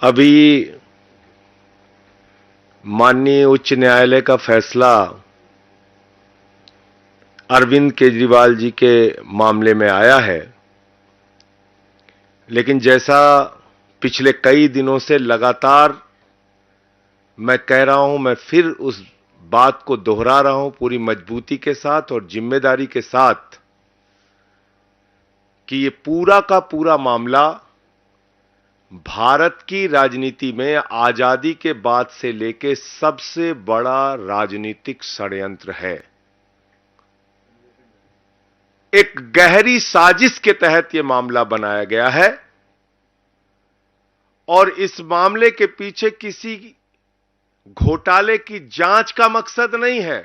अभी माननीय उच्च न्यायालय का फैसला अरविंद केजरीवाल जी के मामले में आया है, लेकिन जैसा पिछले कई दिनों से लगातार मैं कह रहा हूं, मैं फिर उस बात को दोहरा रहा हूं पूरी मजबूती के साथ और जिम्मेदारी के साथ कि ये पूरा का पूरा मामला भारत की राजनीति में आजादी के बाद से लेके सबसे बड़ा राजनीतिक षड्यंत्र है। एक गहरी साजिश के तहत यह मामला बनाया गया है और इस मामले के पीछे किसी घोटाले की जांच का मकसद नहीं है।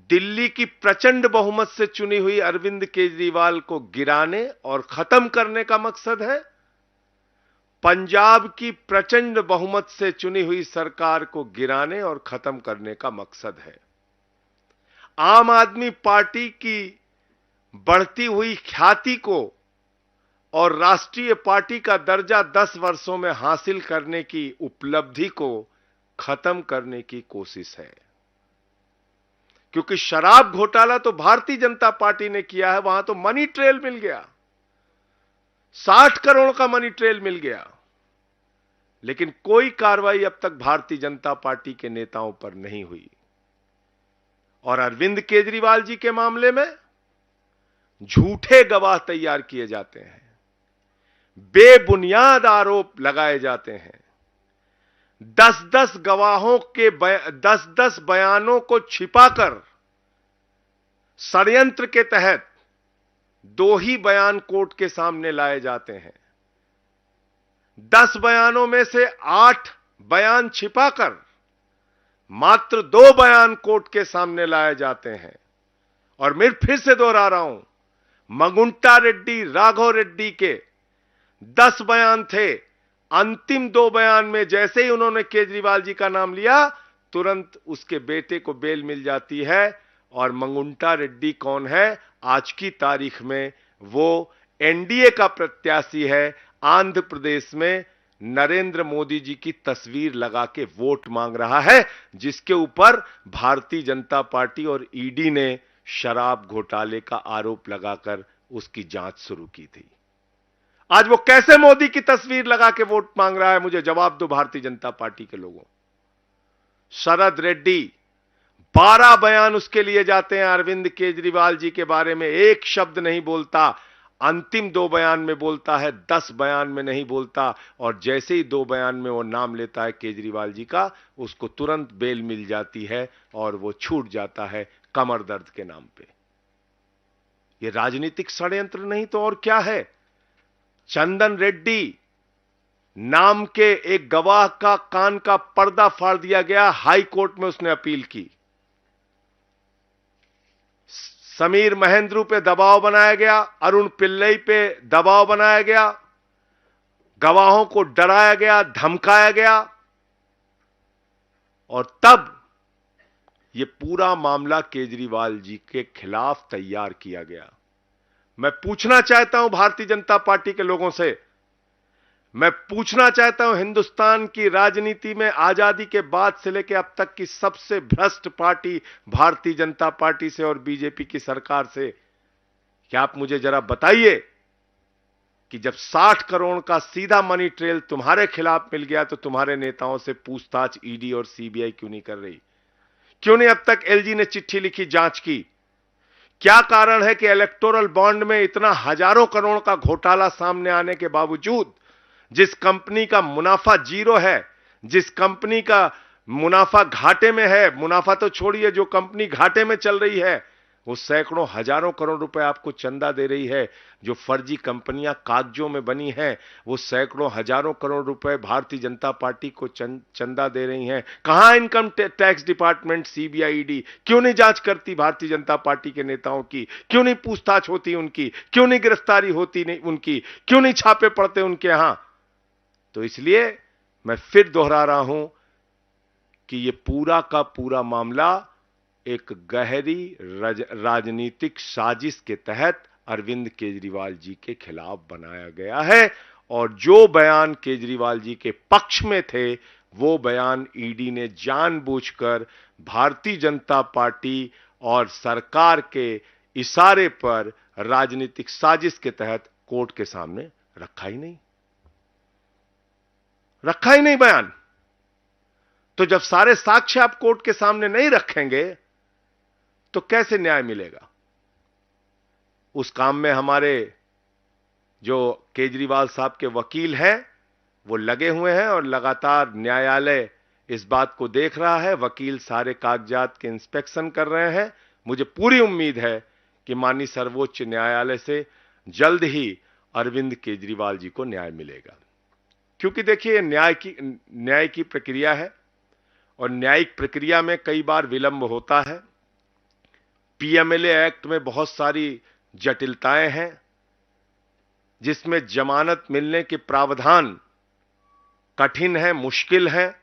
दिल्ली की प्रचंड बहुमत से चुनी हुई अरविंद केजरीवाल को गिराने और खत्म करने का मकसद है। पंजाब की प्रचंड बहुमत से चुनी हुई सरकार को गिराने और खत्म करने का मकसद है। आम आदमी पार्टी की बढ़ती हुई ख्याति को और राष्ट्रीय पार्टी का दर्जा 10 वर्षों में हासिल करने की उपलब्धि को खत्म करने की कोशिश है। क्योंकि शराब घोटाला तो भारतीय जनता पार्टी ने किया है, वहां तो मनी ट्रेल मिल गया, 60 करोड़ का मनी ट्रेल मिल गया, लेकिन कोई कार्रवाई अब तक भारतीय जनता पार्टी के नेताओं पर नहीं हुई। और अरविंद केजरीवाल जी के मामले में झूठे गवाह तैयार किए जाते हैं, बेबुनियाद आरोप लगाए जाते हैं। 10-10 गवाहों के 10-10 बयानों को छिपाकर षड्यंत्र के तहत 2 ही बयान कोर्ट के सामने लाए जाते हैं। 10 बयानों में से 8 बयान छिपाकर मात्र 2 बयान कोर्ट के सामने लाए जाते हैं। और मैं फिर से दोहरा रहा हूं, मगुंटा रेड्डी, राघव रेड्डी के 10 बयान थे। अंतिम 2 बयान में जैसे ही उन्होंने केजरीवाल जी का नाम लिया, तुरंत उसके बेटे को बेल मिल जाती है। और मंगुंटा रेड्डी कौन है? आज की तारीख में वो एनडीए का प्रत्याशी है। आंध्र प्रदेश में नरेंद्र मोदी जी की तस्वीर लगा के वोट मांग रहा है, जिसके ऊपर भारतीय जनता पार्टी और ईडी ने शराब घोटाले का आरोप लगाकर उसकी जांच शुरू की थी। आज वो कैसे मोदी की तस्वीर लगा के वोट मांग रहा है? मुझे जवाब दो भारतीय जनता पार्टी के लोगों। शरद रेड्डी 12 बयान उसके लिए जाते हैं, अरविंद केजरीवाल जी के बारे में एक शब्द नहीं बोलता। अंतिम 2 बयान में बोलता है, 10 बयान में नहीं बोलता। और जैसे ही 2 बयान में वो नाम लेता है केजरीवाल जी का, उसको तुरंत बेल मिल जाती है और वो छूट जाता है कमर दर्द के नाम पे। ये राजनीतिक षड्यंत्र नहीं तो और क्या है? चंदन रेड्डी नाम के एक गवाह का कान का पर्दा फाड़ दिया गया, हाई कोर्ट में उसने अपील की। समीर महेंद्रू पे दबाव बनाया गया, अरुण पिल्लई पे दबाव बनाया गया, गवाहों को डराया गया, धमकाया गया। और तब यह पूरा मामला केजरीवाल जी के खिलाफ तैयार किया गया। मैं पूछना चाहता हूं भारतीय जनता पार्टी के लोगों से, मैं पूछना चाहता हूं हिंदुस्तान की राजनीति में आजादी के बाद से लेकर अब तक की सबसे भ्रष्ट पार्टी भारतीय जनता पार्टी से और बीजेपी की सरकार से, क्या आप मुझे जरा बताइए कि जब 60 करोड़ का सीधा मनी ट्रेल तुम्हारे खिलाफ मिल गया तो तुम्हारे नेताओं से पूछताछ ईडी और सीबीआई क्यों नहीं कर रही? क्यों नहीं अब तक एलजी ने चिट्ठी लिखी, जांच की? क्या कारण है कि इलेक्टोरल बॉन्ड में इतना हजारों करोड़ का घोटाला सामने आने के बावजूद, जिस कंपनी का मुनाफा 0 है, जिस कंपनी का मुनाफा घाटे में है, मुनाफा तो छोड़िए, जो कंपनी घाटे में चल रही है वो सैकड़ों हजारों करोड़ रुपए आपको चंदा दे रही है, जो फर्जी कंपनियां कागजों में बनी हैं वो सैकड़ों हजारों करोड़ रुपए भारतीय जनता पार्टी को चंदा दे रही हैं। कहां income tax department, CBI, ED क्यों नहीं जांच करती भारतीय जनता पार्टी के नेताओं की? क्यों नहीं पूछताछ होती उनकी? क्यों नहीं गिरफ्तारी होती नहीं उनकी? क्यों नहीं छापे पड़ते उनके यहां? तो इसलिए मैं फिर दोहरा रहा हूं कि यह पूरा का पूरा मामला एक गहरी राजनीतिक साजिश के तहत अरविंद केजरीवाल जी के खिलाफ बनाया गया है। और जो बयान केजरीवाल जी के पक्ष में थे वो बयान ईडी ने जानबूझकर भारतीय जनता पार्टी और सरकार के इशारे पर राजनीतिक साजिश के तहत कोर्ट के सामने रखा ही नहीं बयान। तो जब सारे साक्ष्य आप कोर्ट के सामने नहीं रखेंगे तो कैसे न्याय मिलेगा? उस काम में हमारे जो केजरीवाल साहब के वकील हैं वो लगे हुए हैं और लगातार न्यायालय इस बात को देख रहा है। वकील सारे कागजात के इंस्पेक्शन कर रहे हैं। मुझे पूरी उम्मीद है कि माननीय सर्वोच्च न्यायालय से जल्द ही अरविंद केजरीवाल जी को न्याय मिलेगा, क्योंकि देखिए न्याय की प्रक्रिया है और न्यायिक प्रक्रिया में कई बार विलंब होता है। पीएमएलए एक्ट में बहुत सारी जटिलताएं हैं, जिसमें जमानत मिलने के प्रावधान कठिन है, मुश्किल है,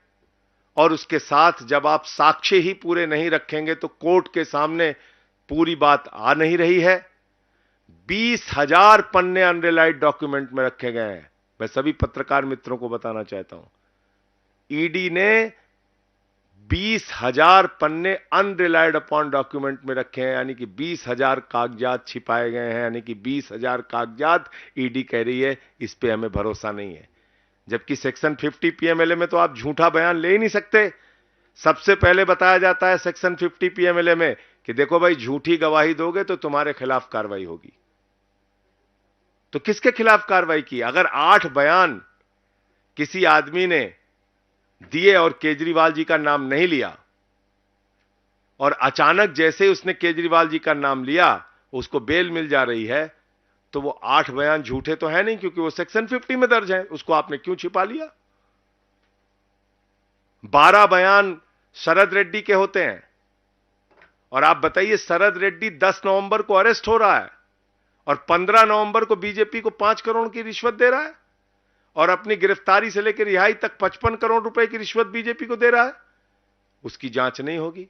और उसके साथ जब आप साक्ष्य ही पूरे नहीं रखेंगे तो कोर्ट के सामने पूरी बात आ नहीं रही है। 20,000 पन्ने अनरिलाइड डॉक्यूमेंट में रखे गए हैं। मैं सभी पत्रकार मित्रों को बताना चाहता हूं, ईडी ने 20,000 पन्ने अनरिलाइड अपॉन डॉक्यूमेंट में रखे हैं, यानी कि 20,000 कागजात छिपाए गए हैं, यानी कि 20,000 कागजात ईडी कह रही है इस पे हमें भरोसा नहीं है। जबकि सेक्शन 50 पीएमएलए में तो आप झूठा बयान ले ही नहीं सकते। सबसे पहले बताया जाता है सेक्शन 50 पीएमएलए में कि देखो भाई, झूठी गवाही दोगे तो तुम्हारे खिलाफ कार्रवाई होगी। तो किसके खिलाफ कार्रवाई की? अगर 8 बयान किसी आदमी ने दिए और केजरीवाल जी का नाम नहीं लिया, और अचानक जैसे उसने केजरीवाल जी का नाम लिया उसको बेल मिल जा रही है, तो वो 8 बयान झूठे तो है नहीं, क्योंकि वो सेक्शन 50 में दर्ज है। उसको आपने क्यों छिपा लिया? 12 बयान शरद रेड्डी के होते हैं, और आप बताइए शरद रेड्डी 10 नवंबर को अरेस्ट हो रहा है और 15 नवंबर को बीजेपी को 5 करोड़ की रिश्वत दे रहा है, और अपनी गिरफ्तारी से लेकर रिहाई तक 55 करोड़ रुपए की रिश्वत बीजेपी को दे रहा है। उसकी जांच नहीं होगी।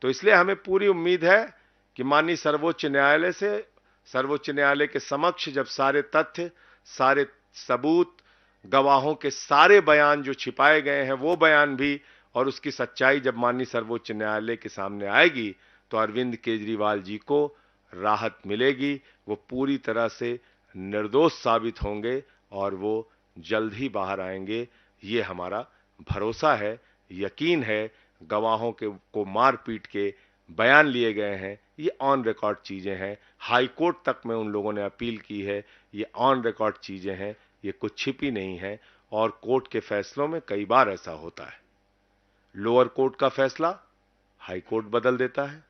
तो इसलिए हमें पूरी उम्मीद है कि माननीय सर्वोच्च न्यायालय के समक्ष जब सारे तथ्य, सारे सबूत, गवाहों के सारे बयान जो छिपाए गए हैं वो बयान भी, और उसकी सच्चाई जब माननीय सर्वोच्च न्यायालय के सामने आएगी तो अरविंद केजरीवाल जी को राहत मिलेगी। वो पूरी तरह से निर्दोष साबित होंगे और वो जल्द ही बाहर आएंगे। ये हमारा भरोसा है, यकीन है। गवाहों को मार पीट के बयान लिए गए हैं, ये ऑन रिकॉर्ड चीजें हैं। हाई कोर्ट तक में उन लोगों ने अपील की है, ये ऑन रिकॉर्ड चीजें हैं, ये कुछ छिपी नहीं है। और कोर्ट के फैसलों में कई बार ऐसा होता है, लोअर कोर्ट का फैसला हाई कोर्ट बदल देता है,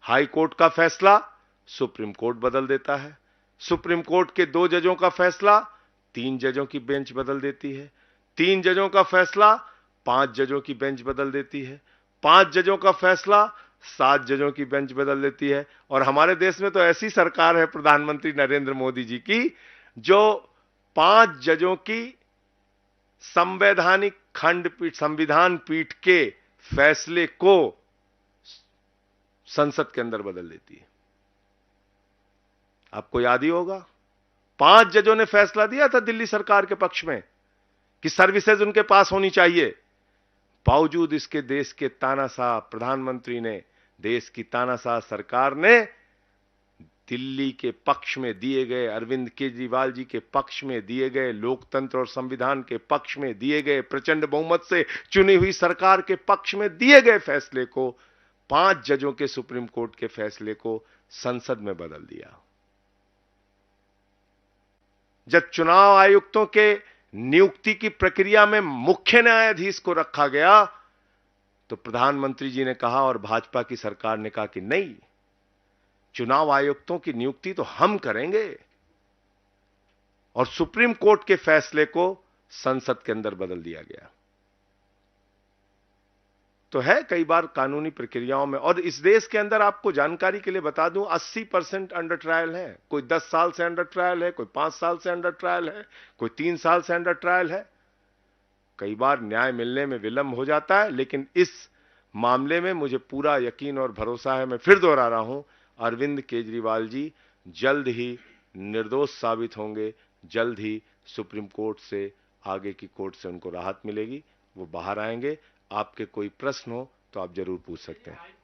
हाई कोर्ट का फैसला सुप्रीम कोर्ट बदल देता है, सुप्रीम कोर्ट के 2 जजों का फैसला 3 जजों की बेंच बदल देती है, 3 जजों का फैसला 5 जजों की बेंच बदल देती है, 5 जजों का फैसला 7 जजों की बेंच बदल देती है। और हमारे देश में तो ऐसी सरकार है प्रधानमंत्री नरेंद्र मोदी जी की, जो 5 जजों की संवैधानिक खंडपीठ, संविधान पीठ के फैसले को संसद के अंदर बदल देती है। आपको याद ही होगा, 5 जजों ने फैसला दिया था दिल्ली सरकार के पक्ष में कि सर्विसेज उनके पास होनी चाहिए। बावजूद इसके देश के तानाशाह प्रधानमंत्री ने, देश की तानाशाह सरकार ने दिल्ली के पक्ष में दिए गए, अरविंद केजरीवाल जी के पक्ष में दिए गए, लोकतंत्र और संविधान के पक्ष में दिए गए, प्रचंड बहुमत से चुनी हुई सरकार के पक्ष में दिए गए फैसले को, 5 जजों के सुप्रीम कोर्ट के फैसले को संसद में बदल दिया। जब चुनाव आयुक्तों के नियुक्ति की प्रक्रिया में मुख्य न्यायाधीश को रखा गया तो प्रधानमंत्री जी ने कहा और भाजपा की सरकार ने कहा कि नहीं, चुनाव आयुक्तों की नियुक्ति तो हम करेंगे, और सुप्रीम कोर्ट के फैसले को संसद के अंदर बदल दिया गया। तो है कई बार कानूनी प्रक्रियाओं में। और इस देश के अंदर आपको जानकारी के लिए बता दूं, 80% अंडर ट्रायल है। कोई 10 साल से अंडर ट्रायल है, कोई 5 साल से अंडर ट्रायल है, कोई 3 साल से अंडर ट्रायल है। कई बार न्याय मिलने में विलंब हो जाता है, लेकिन इस मामले में मुझे पूरा यकीन और भरोसा है। मैं फिर दोहरा रहा हूं, अरविंद केजरीवाल जी जल्द ही निर्दोष साबित होंगे, जल्द ही सुप्रीम कोर्ट से, आगे की कोर्ट से उनको राहत मिलेगी, वो बाहर आएंगे। आपके कोई प्रश्न हो तो आप जरूर पूछ सकते हैं।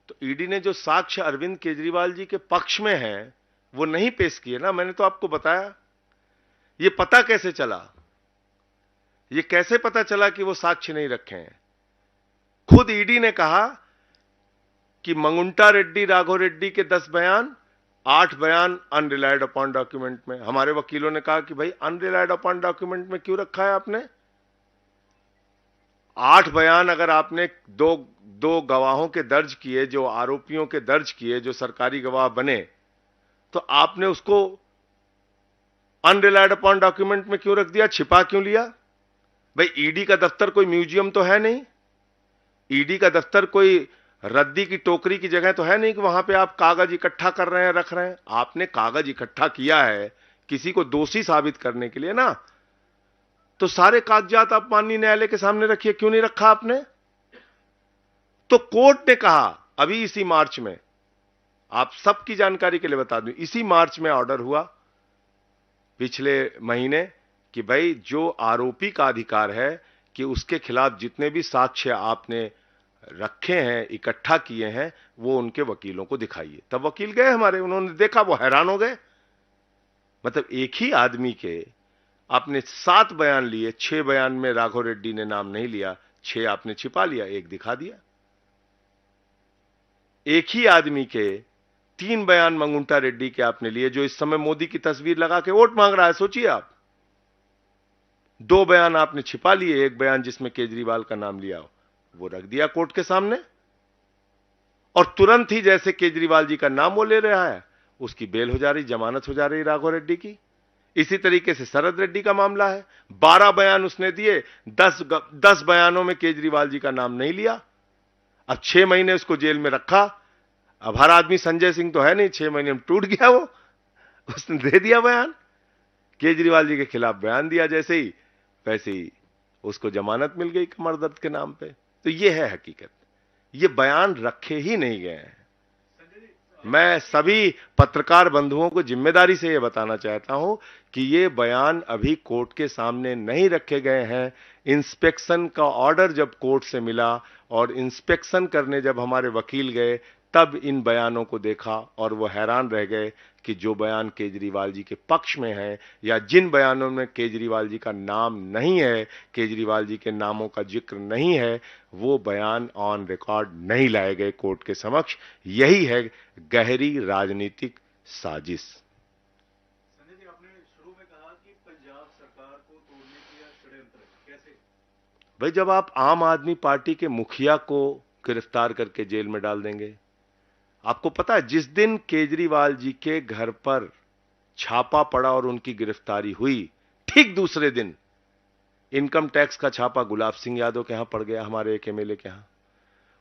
तो ईडी ने जो साक्ष्य अरविंद केजरीवाल जी के पक्ष में हैं वो नहीं पेश किए ना। मैंने तो आपको बताया। ये पता कैसे चला? ये कैसे पता चला कि वो साक्ष्य नहीं रखे हैं? खुद ईडी ने कहा कि मंगुंटा रेड्डी, राघव रेड्डी के 10 बयान, 8 बयान अनरिलायड अपॉन डॉक्यूमेंट में। हमारे वकीलों ने कहा कि भाई अनरिलायड अपॉन डॉक्यूमेंट में क्यों रखा है आपने? 8 बयान अगर आपने दो गवाहों के दर्ज किए, जो आरोपियों के दर्ज किए, जो सरकारी गवाह बने, तो आपने उसको अनरिलायड अपॉन डॉक्यूमेंट में क्यों रख दिया? छिपा क्यों लिया? भाई ईडी का दफ्तर कोई म्यूजियम तो है नहीं। ईडी का दफ्तर कोई रद्दी की टोकरी की जगह तो है नहीं कि वहां पे आप कागज इकट्ठा कर रहे हैं, रख रहे हैं। आपने कागज इकट्ठा किया है किसी को दोषी साबित करने के लिए ना, तो सारे कागजात आप माननीय न्यायालय के सामने रखिए। क्यों नहीं रखा आपने? तो कोर्ट ने कहा अभी इसी मार्च में, आप सबकी जानकारी के लिए बता दूं, इसी मार्च में ऑर्डर हुआ पिछले महीने कि भाई जो आरोपी का अधिकार है कि उसके खिलाफ जितने भी साक्ष्य आपने रखे हैं, इकट्ठा किए हैं, वो उनके वकीलों को दिखाइए। तब वकील गए हमारे, उन्होंने देखा, वो हैरान हो गए। मतलब एक ही आदमी के आपने 7 बयान लिए, 6 बयान में राघव रेड्डी ने नाम नहीं लिया, 6 आपने छिपा लिया, 1 दिखा दिया। एक ही आदमी के 3 बयान मंगुंटा रेड्डी के आपने लिए, जो इस समय मोदी की तस्वीर लगा के वोट मांग रहा है, सोचिए आप। 2 बयान आपने छिपा लिए, 1 बयान जिसमें केजरीवाल का नाम लिया, वो रख दिया कोर्ट के सामने। और तुरंत ही जैसे केजरीवाल जी का नाम वो ले रहा है, उसकी बेल हो जा रही, जमानत हो जा रही राघव रेड्डी की। इसी तरीके से शरद रेड्डी का मामला है। 12 बयान उसने दिए, 10 बयानों में केजरीवाल जी का नाम नहीं लिया। अब 6 महीने उसको जेल में रखा। अब हर आदमी संजय सिंह तो है नहीं, 6 महीने में टूट गया वो। उसने दे दिया बयान, केजरीवाल जी के खिलाफ बयान दिया जैसे ही, वैसे ही उसको जमानत मिल गई कमर दर्द के नाम पे। तो ये है हकीकत। ये बयान रखे ही नहीं गए हैं। मैं सभी पत्रकार बंधुओं को जिम्मेदारी से यह बताना चाहता हूं कि ये बयान अभी कोर्ट के सामने नहीं रखे गए हैं। इंस्पेक्शन का ऑर्डर जब कोर्ट से मिला और इंस्पेक्शन करने जब हमारे वकील गए, तब इन बयानों को देखा और वो हैरान रह गए कि जो बयान केजरीवाल जी के पक्ष में है, या जिन बयानों में केजरीवाल जी का नाम नहीं है, केजरीवाल जी के नामों का जिक्र नहीं है, वो बयान ऑन रिकॉर्ड नहीं लाए गए कोर्ट के समक्ष। यही है गहरी राजनीतिक साजिश। संजय जी, आपने शुरू में कहा कि पंजाब सरकार को तोड़ने की षड्यंत्र, कैसे? भाई जब आप आम आदमी पार्टी के मुखिया को गिरफ्तार करके जेल में डाल देंगे, आपको पता है जिस दिन केजरीवाल जी के घर पर छापा पड़ा और उनकी गिरफ्तारी हुई, ठीक दूसरे दिन इनकम टैक्स का छापा गुलाब सिंह यादव के यहां पड़ गया, हमारे एक एमएलए के यहां।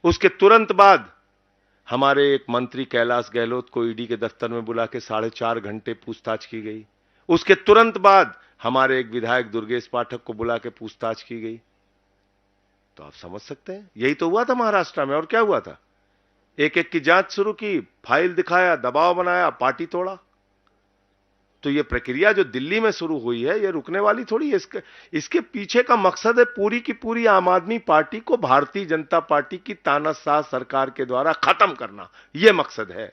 उसके तुरंत बाद हमारे एक मंत्री कैलाश गहलोत को ईडी के दफ्तर में बुला के 4.5 घंटे पूछताछ की गई। उसके तुरंत बाद हमारे एक विधायक दुर्गेश पाठक को बुला के पूछताछ की गई। तो आप समझ सकते हैं, यही तो हुआ था महाराष्ट्र में। और क्या हुआ था? एक एक की जांच शुरू की, फाइल दिखाया, दबाव बनाया, पार्टी तोड़ा। तो ये प्रक्रिया जो दिल्ली में शुरू हुई है, ये रुकने वाली थोड़ी है। इसके पीछे का मकसद है पूरी की पूरी आम आदमी पार्टी को भारतीय जनता पार्टी की तानाशाह सरकार के द्वारा खत्म करना, ये मकसद है।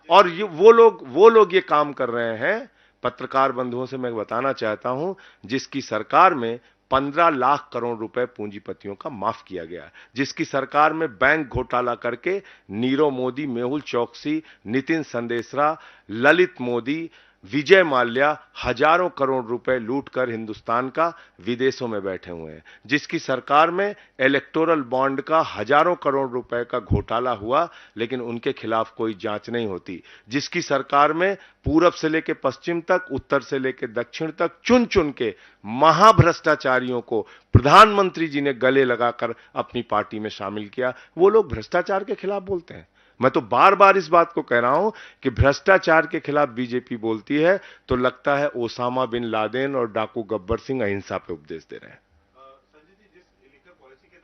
और वो लोग ये काम कर रहे हैं। पत्रकार बंधुओं से मैं बताना चाहता हूं, जिसकी सरकार में 15 लाख करोड़ रुपए पूंजीपतियों का माफ किया गया, जिसकी सरकार में बैंक घोटाला करके नीरव मोदी, मेहुल चौकसी, नितिन संदेशरा, ललित मोदी, विजय माल्या हजारों करोड़ रुपए लूटकर हिंदुस्तान का विदेशों में बैठे हुए हैं, जिसकी सरकार में इलेक्टोरल बॉन्ड का हजारों करोड़ रुपए का घोटाला हुआ, लेकिन उनके खिलाफ कोई जांच नहीं होती, जिसकी सरकार में पूरब से लेकर पश्चिम तक, उत्तर से लेकर दक्षिण तक चुन चुन के महाभ्रष्टाचारियों को प्रधानमंत्री जी ने गले लगाकर अपनी पार्टी में शामिल किया। वो लोग भ्रष्टाचार के खिलाफ बोलते हैं। मैं तो बार बार इस बात को कह रहा हूं कि भ्रष्टाचार के खिलाफ बीजेपी बोलती है तो लगता है ओसामा बिन लादेन और डाकू गब्बर सिंह अहिंसा पे उपदेश दे रहे हैं। संजय जी, जिस इलेक्टर पॉलिसी के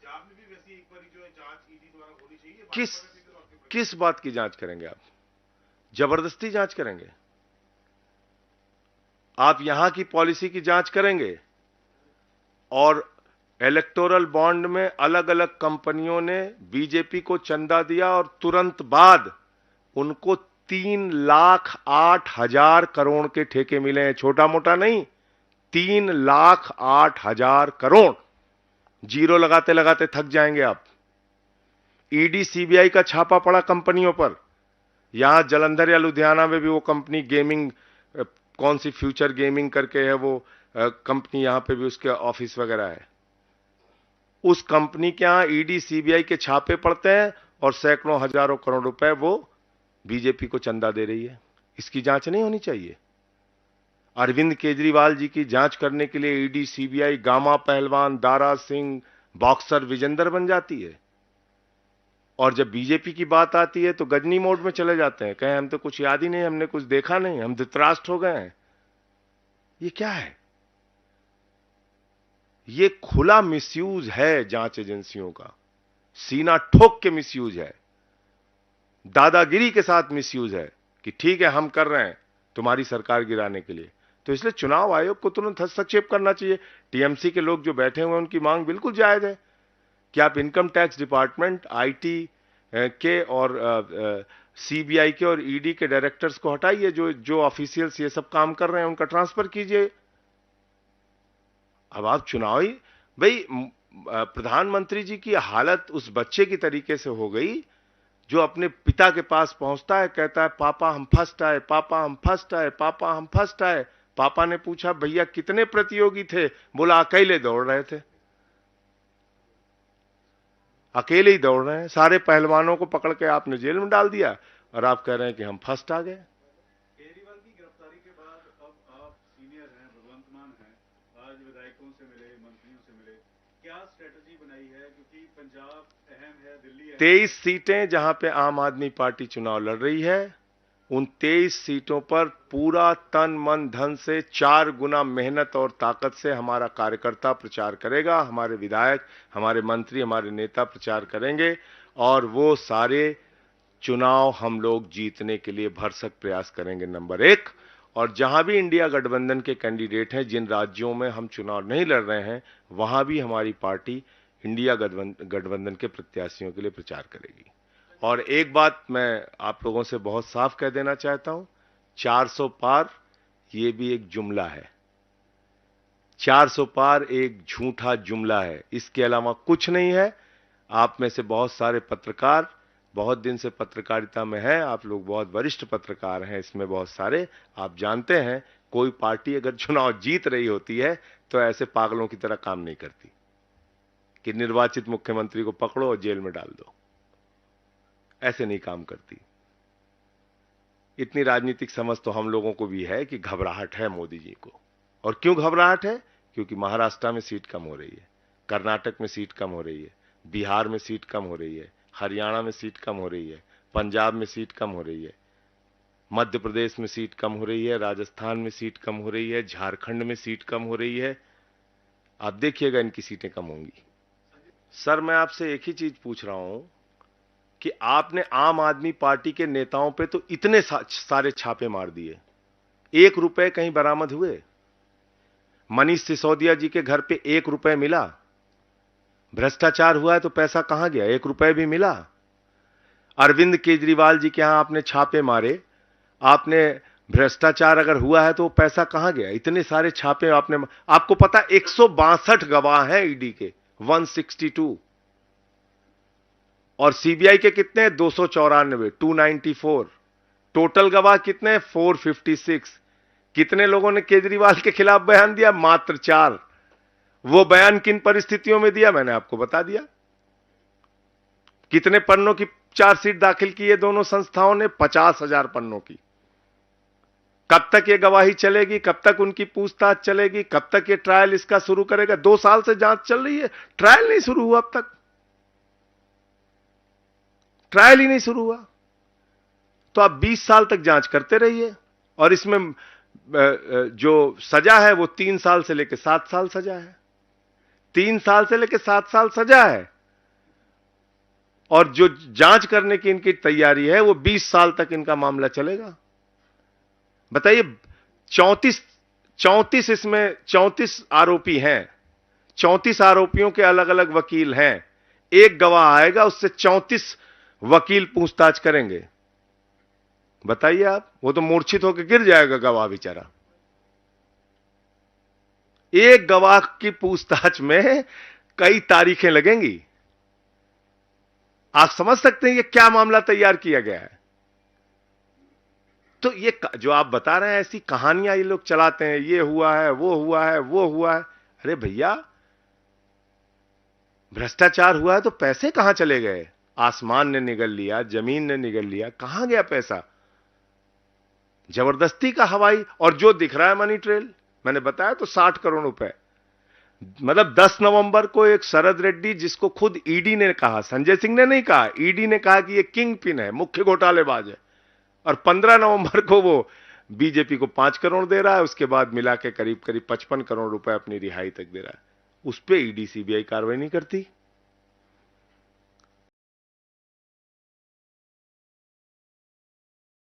पंजाब में भी वैसी एक बार जो है जांच ईडी द्वारा होनी चाहिए। किस बात की जांच करेंगे आप? जबरदस्ती जांच करेंगे? आप यहां की पॉलिसी की जांच करेंगे? और इलेक्टोरल बॉन्ड में अलग अलग कंपनियों ने बीजेपी को चंदा दिया और तुरंत बाद उनको 3,08,000 करोड़ के ठेके मिले हैं। छोटा मोटा नहीं, 3,08,000 करोड़। जीरो लगाते लगाते थक जाएंगे आप। ईडी सीबीआई का छापा पड़ा कंपनियों पर। यहां जलंधर या लुधियाना में भी वो कंपनी गेमिंग, कौन सी फ्यूचर गेमिंग करके है वो कंपनी, यहां पे भी उसके ऑफिस वगैरह है। उस कंपनी के यहां ईडी सीबीआई के छापे पड़ते हैं और सैकड़ों हजारों करोड़ रुपए वो बीजेपी को चंदा दे रही है। इसकी जांच नहीं होनी चाहिए? अरविंद केजरीवाल जी की जांच करने के लिए ईडी सीबीआई गामा पहलवान, दारा सिंह, बॉक्सर विजेंदर बन जाती है। और जब बीजेपी की बात आती है तो गजनी मोड में चले जाते हैं, कहें हम तो कुछ याद ही नहीं, हमने कुछ देखा नहीं, हम धृतराष्ट्र हो गए हैं। ये क्या है? ये खुला मिसयूज है जांच एजेंसियों का, सीना ठोक के मिसयूज है, दादागिरी के साथ मिसयूज है कि ठीक है हम कर रहे हैं तुम्हारी सरकार गिराने के लिए। तो इसलिए चुनाव आयोग को तुरंत हस्तक्षेप करना चाहिए। टीएमसी के लोग जो बैठे हुए हैं उनकी मांग बिल्कुल जायज है कि आप इनकम टैक्स डिपार्टमेंट, आईटी के और सीबीआई के और ईडी के डायरेक्टर्स को हटाइए। जो ऑफिशियल्स ये सब काम कर रहे हैं उनका ट्रांसफर कीजिए। अब आप चुनावी, भाई प्रधानमंत्री जी की हालत उस बच्चे की तरीके से हो गई जो अपने पिता के पास पहुंचता है, कहता है पापा हम फर्स्ट आए, पापा हम फर्स्ट आए, पापा हम फर्स्ट आए। पापा ने पूछा भैया कितने प्रतियोगी थे? बोला अकेले दौड़ रहे थे। अकेले ही दौड़ रहे हैं, सारे पहलवानों को पकड़ के आपने जेल में डाल दिया और आप कह रहे हैं कि हम फर्स्ट आ गए। केजरीवाल की गिरफ्तारी के बाद अब आप सीनियर हैं, भगवंत मान हैं, आज विधायकों से मिले, मंत्रियों से मिले, क्या स्ट्रेटजी बनाई है? क्योंकि पंजाब अहम है, दिल्ली अहम 23 सीटें जहां पे आम आदमी पार्टी चुनाव लड़ रही है, उन 23 सीटों पर पूरा तन मन धन से 4 गुना मेहनत और ताकत से हमारा कार्यकर्ता प्रचार करेगा, हमारे विधायक, हमारे मंत्री, हमारे नेता प्रचार करेंगे और वो सारे चुनाव हम लोग जीतने के लिए भरसक प्रयास करेंगे, नंबर 1। और जहां भी इंडिया गठबंधन के कैंडिडेट हैं, जिन राज्यों में हम चुनाव नहीं लड़ रहे हैं, वहां भी हमारी पार्टी इंडिया गठबंधन के प्रत्याशियों के लिए प्रचार करेगी। और एक बात मैं आप लोगों से बहुत साफ कह देना चाहता हूं, 400 पार ये भी एक जुमला है। 400 पार एक झूठा जुमला है, इसके अलावा कुछ नहीं है। आप में से बहुत सारे पत्रकार बहुत दिन से पत्रकारिता में हैं, आप लोग बहुत वरिष्ठ पत्रकार हैं, इसमें बहुत सारे, आप जानते हैं कोई पार्टी अगर चुनाव जीत रही होती है तो ऐसे पागलों की तरह काम नहीं करती कि निर्वाचित मुख्यमंत्री को पकड़ो और जेल में डाल दो। ऐसे नहीं काम करती। इतनी राजनीतिक समझ तो हम लोगों को भी है कि घबराहट है मोदी जी को। और क्यों घबराहट है? क्योंकि महाराष्ट्र में सीट कम हो रही है, कर्नाटक में सीट कम हो रही है, बिहार में सीट कम हो रही है, हरियाणा में सीट कम हो रही है, पंजाब में सीट कम हो रही है, मध्य प्रदेश में सीट कम हो रही है, राजस्थान में सीट कम हो रही है, झारखंड में सीट कम हो रही है। आप देखिएगा इनकी सीटें कम होंगी। सर मैं आपसे एक ही चीज पूछ रहा हूं कि आपने आम आदमी पार्टी के नेताओं पे तो इतने सारे छापे मार दिए, 1 रुपए कहीं बरामद हुए? मनीष सिसोदिया जी के घर पे 1 रुपए मिला? भ्रष्टाचार हुआ है तो पैसा कहां गया? 1 रुपए भी मिला? अरविंद केजरीवाल जी के यहां आपने छापे मारे, आपने भ्रष्टाचार अगर हुआ है तो पैसा कहां गया? इतने सारे छापे आपने, आपको पता 162 गवाह हैं ईडी के, 162, और सीबीआई के कितने? 294, 294। टोटल गवाह कितने? 456। कितने लोगों ने केजरीवाल के खिलाफ बयान दिया? मात्र 4। वो बयान किन परिस्थितियों में दिया मैंने आपको बता दिया। कितने पन्नों की चार्जशीट दाखिल की है दोनों संस्थाओं ने? 50,000 पन्नों की। कब तक ये गवाही चलेगी? कब तक उनकी पूछताछ चलेगी? कब तक ये ट्रायल इसका शुरू करेगा? 2 साल से जांच चल रही है, ट्रायल नहीं शुरू हुआ, अब तक ट्रायल ही नहीं शुरू हुआ। तो आप 20 साल तक जांच करते रहिए और इसमें जो सजा है वो 3 साल से लेकर 7 साल सजा है। 3 साल से लेकर 7 साल सजा है और जो जांच करने की इनकी तैयारी है वो 20 साल तक इनका मामला चलेगा। बताइए, 34 इसमें 34 आरोपी हैं, 34 आरोपियों के अलग अलग वकील हैं। एक गवाह आएगा, उससे 34 वकील पूछताछ करेंगे। बताइए आप, वो तो मूर्छित होकर गिर जाएगा गवाह बेचारा। एक गवाह की पूछताछ में कई तारीखें लगेंगी। आप समझ सकते हैं ये क्या मामला तैयार किया गया है। तो ये जो आप बता रहे हैं ऐसी कहानियां ये लोग चलाते हैं, ये हुआ है, वो हुआ है, वो हुआ है। अरे भैया, भ्रष्टाचार हुआ है तो पैसे कहां चले गए? आसमान ने निगल लिया, जमीन ने निगल लिया, कहां गया पैसा? जबरदस्ती का हवाई, और जो दिख रहा है मनी ट्रेल, मैंने बताया तो 60 करोड़ रुपए। मतलब 10 नवंबर को एक शरद रेड्डी, जिसको खुद ईडी ने कहा, संजय सिंह ने नहीं कहा, ईडी ने कहा कि ये किंग पिन है, मुख्य घोटालेबाज है, और 15 नवंबर को वो बीजेपी को 5 करोड़ दे रहा है, उसके बाद मिला के करीब करीब 55 करोड़ रुपए अपनी रिहाई तक दे रहा है। उस पर ईडी सीबीआई कार्रवाई नहीं करती।